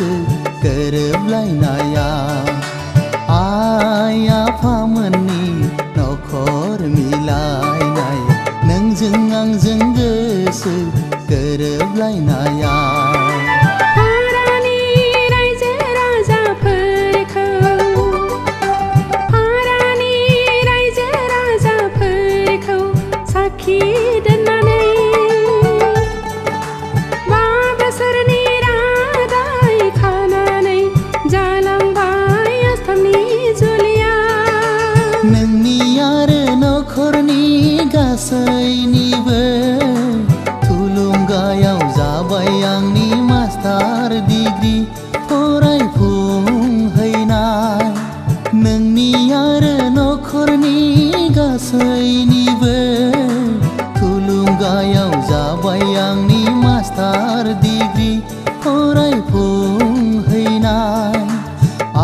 गोसो गोरोबलायनाया आइ आफामोननि नखर मिलायनाय नोंजों आंजों गोसो गोरोबलायनाया गासैनिबो थुलुंगायाव जाबाय आंनि मास्टार डिग्री फरायफुंहैनाय नोंनि आरो नखरनि गासैनिबो थुलुंगायाव जाबाय आंनि मास्टार डिग्री फरायफुंहैनाय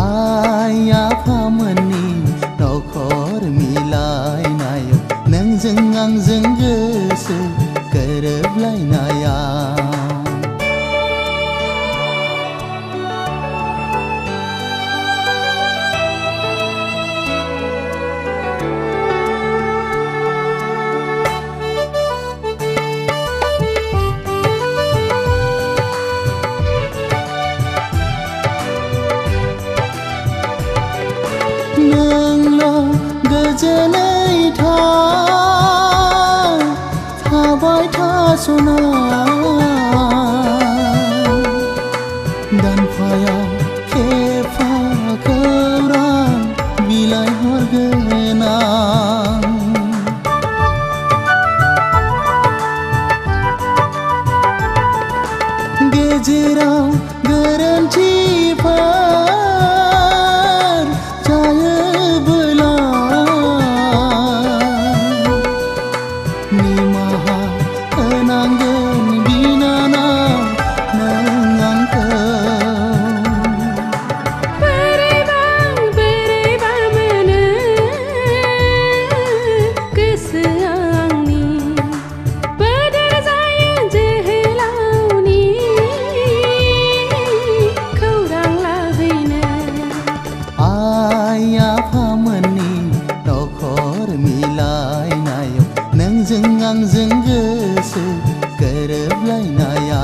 आइ आफामोननि नखर मिलायनायाव नोंजों आंजों गोसो गोरोबलायनाया नोंल' गोजोनै थाबाय थास'ना दानफायाव खेबफा खौरां बिलाइ हरगोन आं गेजेराव गोरोन्थिफोर जायोबोला निमाहा होनांगोन बिनानाव नों आंखौ बोरैबा मोनो गोसोआ आंनि बोदोर जायो जोहोलावनि खौरां लाहैनो आइ आफामोननि नखर मिलायनायाव नोंजों आंजों गोसो गोरोबलायनाया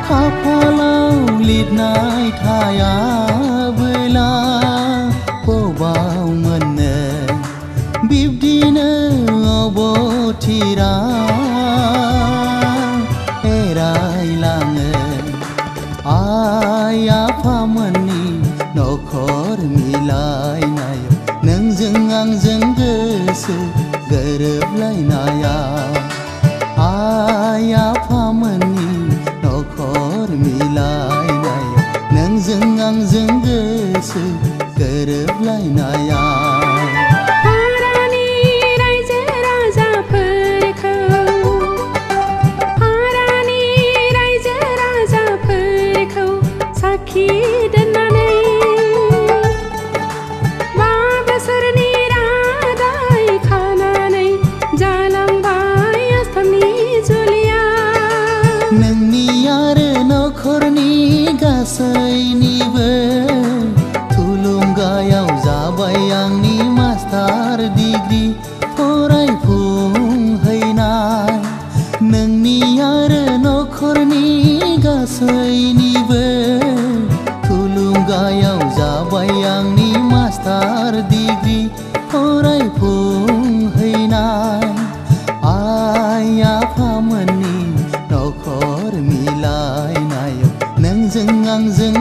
खाफालाव लिरनाय थायाबोला बबाव मोननो बिब्दिनो अबथिरा एरायलाङो आइ आफामोननि नखर मिलायनायाव नोंजों आंजों गोसो गोरोबलायनाया आइ आफामोननि नखर मिलायनायाव नोंजों आंजों गोसो गोरोबलायनाया साखि दोननानै बा बोसोरनि रादाय खानानै जालांबाय आसामनि जुलिया नोंनि आरो नखरनि गासैनिबो थुलुंगायाव जाबाय आं मास्टार डिग्री फरायफुंहैनाय नोंनि आरो नखरनि गासैनिबो थुलुंगायाव जाबाय आंनि मास्टार डिग्री फरायफुंहैनाय आइ आफामोननि नखर मिलायनायाव नोंजों आंजों